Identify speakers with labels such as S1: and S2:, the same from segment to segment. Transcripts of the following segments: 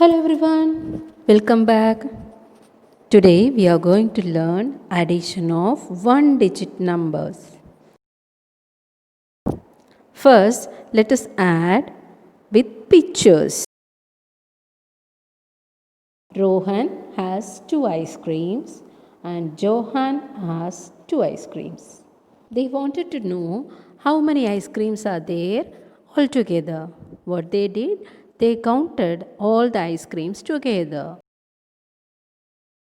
S1: Hello everyone, welcome back. Today we are going to learn addition of one digit numbers. First, let us add with pictures. Rohan has two ice creams and Johan has two ice creams. They wanted to know how many ice creams are there altogether. What they did, they counted all the ice creams together.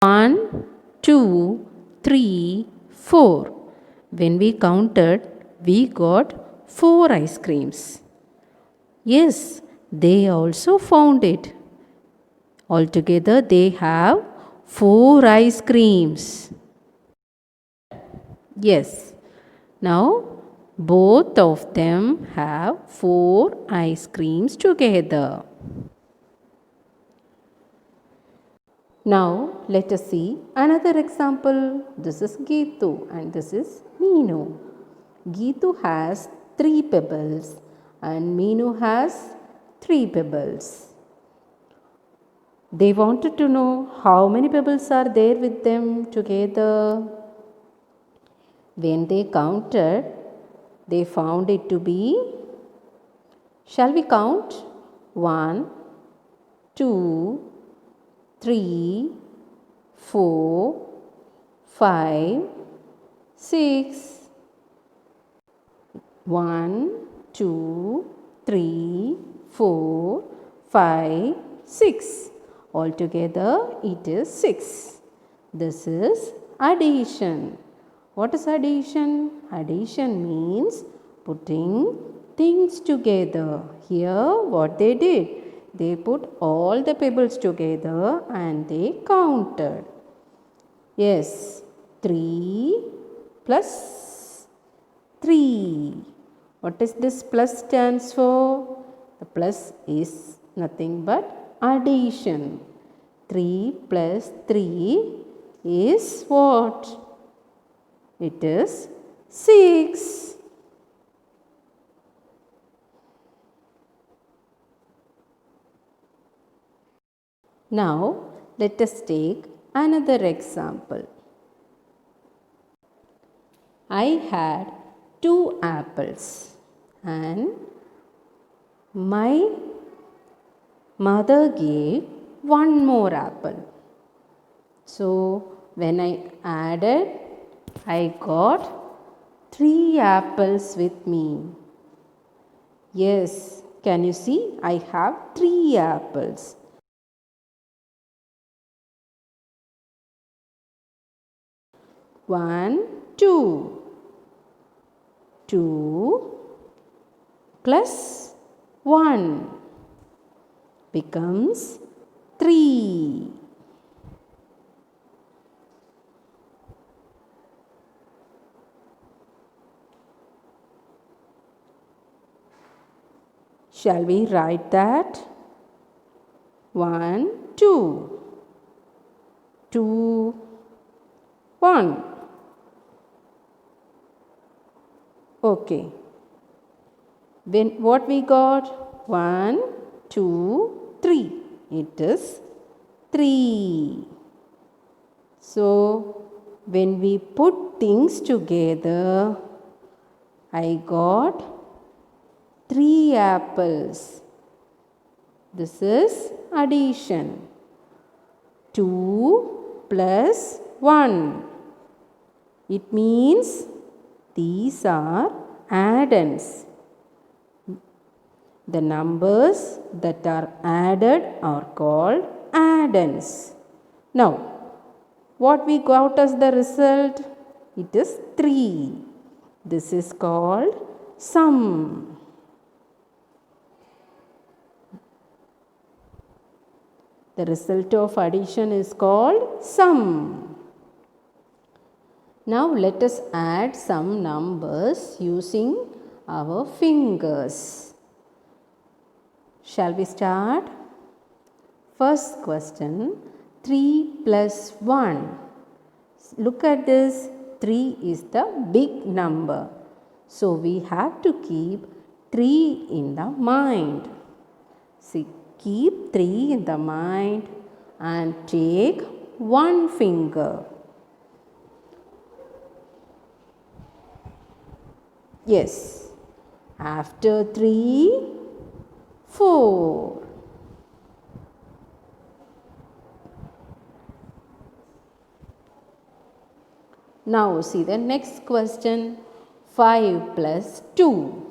S1: 1, 2, 3, 4. When we counted, we got 4 ice creams. Yes, they also found it. Altogether, they have 4 ice creams. Yes, now both of them have 4 ice creams together. Now let us see another example. This is Geetu and this is Meenu. Geetu has 3 pebbles and Meenu has 3 pebbles. They wanted to know how many pebbles are there with them together. When they counted, they found it to be, shall we count? 1, 2, 3, 4, 5, 6. 1, 2, 3, 4, 5, 6. Altogether it is 6. This is addition. What is addition? Addition means putting things together. Here what they did, they put all the pebbles together and they counted. Yes, 3 plus 3. What is this plus stands for? The plus is nothing but addition. 3 plus 3 is what? It is 6. Now let us take another example. I had 2 apples and my mother gave 1 more apple. So when I added, I got 3 apples with me. Yes, can you see? I have 3 apples. One, two. 2 plus 1 becomes 3. Shall we write that? 1, 2. 2, 1. Okay. What we got? 1, 2, 3. It is 3. So, when we put things together, I got 3 apples. This is addition. 2 plus 1. It means these are add-ons. The numbers that are added are called add-ons. Now, what we got as the result? It is 3. This is called sum. The result of addition is called sum. Now let us add some numbers using our fingers. Shall we start? First question, 3 plus 1. Look at this, 3 is the big number. So we have to keep 3 in the mind. See, Keep 3 in the mind and take one finger. Yes. After 3, 4. Now see the next question. 5 plus 2.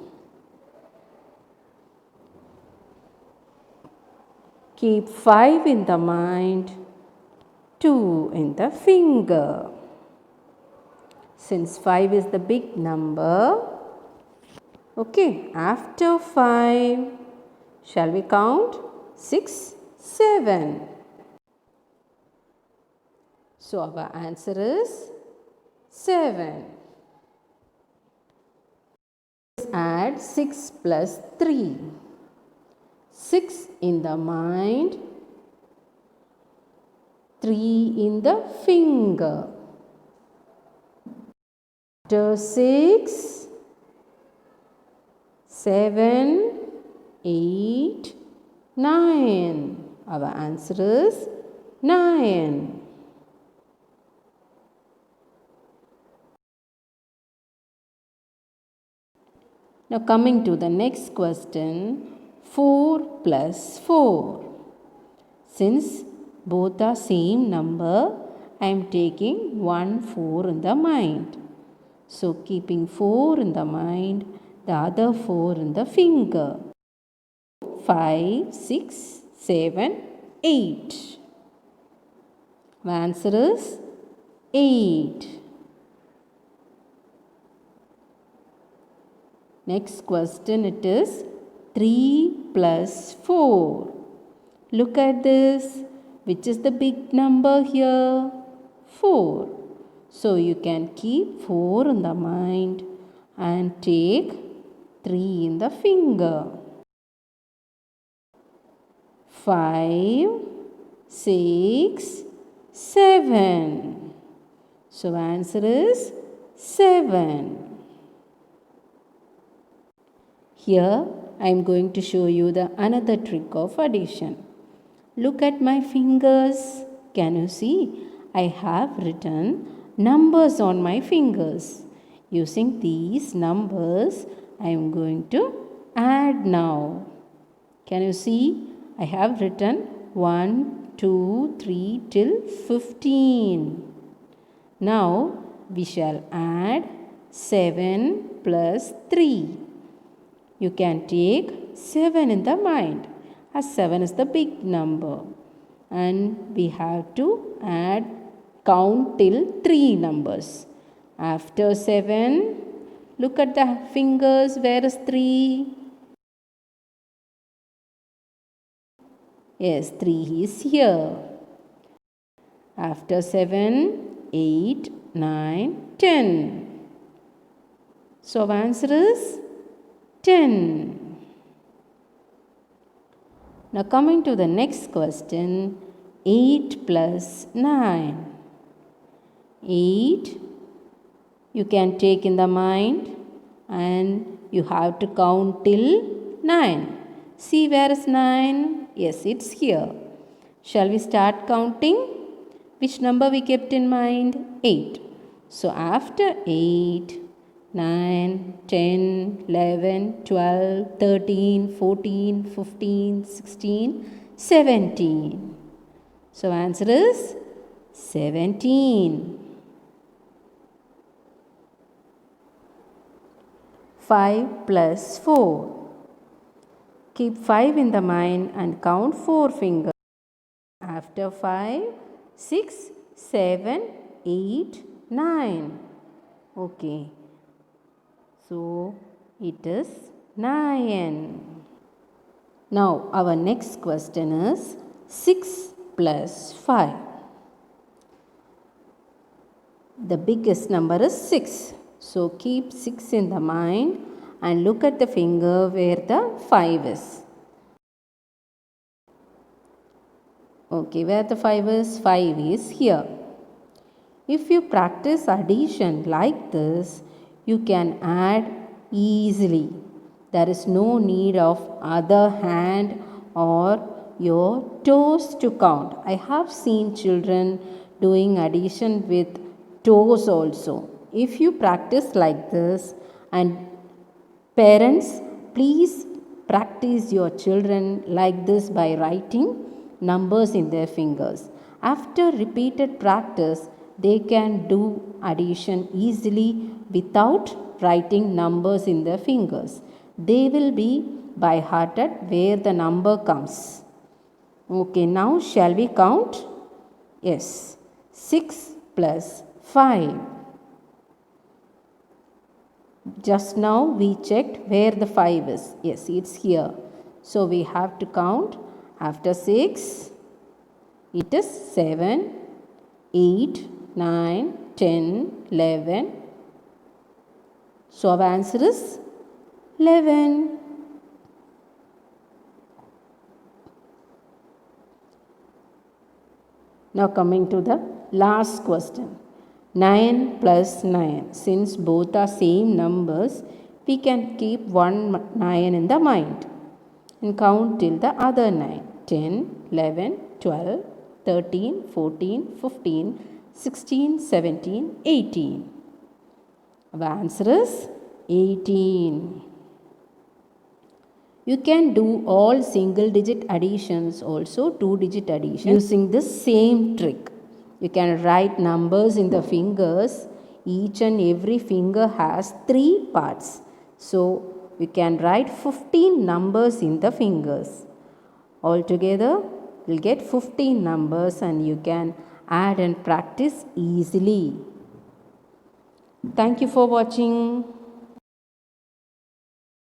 S1: Keep 5 in the mind, 2 in the finger. Since 5 is the big number, okay, after 5, shall we count? 6, 7. So our answer is 7. Add 6 plus 3. 6 in the mind, 3 in the finger. After 6, 7, 8, 9. Our answer is 9. Now coming to the next question, 4 plus 4. Since both are same number, I am taking one 4 in the mind. So keeping 4 in the mind, the other 4 in the finger. 5, 6, 7, 8. The answer is 8. Next question, it is 3 plus 4. Look at this. Which is the big number here? 4. So you can keep 4 in the mind and take 3 in the finger. 5, 6, 7. So answer is 7. Here I am going to show you the another trick of addition. Look at my fingers. Can you see? I have written numbers on my fingers. Using these numbers, I am going to add now. Can you see? I have written 1, 2, 3 till 15. Now we shall add 7 plus 3. You can take 7 in the mind, as 7 is the big number. And we have to count till 3 numbers. After 7, look at the fingers, where is 3? Yes, 3 is here. After 7, 8, 9, 10. So answer is 10. Now coming to the next question, 8 plus 9. 8 you can take in the mind and you have to count till 9. See, where is 9? Yes, it's here. Shall we start counting? Which number we kept in mind? 8. So after 8, 9, 10, 11, 12, 13, 14, 15, 16, 17. So answer is 17. 5 plus 4. Keep 5 in the mind and count 4 fingers. After 5, 6, 7, 8, 9. Okay. So it is 9. Now our next question is 6 plus 5. The biggest number is 6. So keep 6 in the mind and look at the finger where the 5 is. Okay, where the 5 is? 5 is here. If you practice addition like this, you can add easily. There is no need of other hand or your toes to count. I have seen children doing addition with toes also. If you practice like this, and parents, please practice your children like this by writing numbers in their fingers. After repeated practice, they can do addition easily without writing numbers in their fingers. They will be by hearted where the number comes. Okay, now shall we count? Yes. 6 plus 5. Just now we checked where the 5 is. Yes, it's here. So we have to count. After 6, it is 7, 8, 9, 10, 11. So our answer is 11. Now coming to the last question. 9 plus 9. Since both are same numbers, we can keep one 9 in the mind and count till the other 9. 10, 11, 12, 13, 14, 15, 16, 17, 18. Our answer is 18. You can do all single digit additions, also two digit additions, using the same trick. You can write numbers in the fingers. Each and every finger has 3 parts. So you can write 15 numbers in the fingers. Altogether, you'll get 15 numbers and you can add and practice easily. Thank you for watching.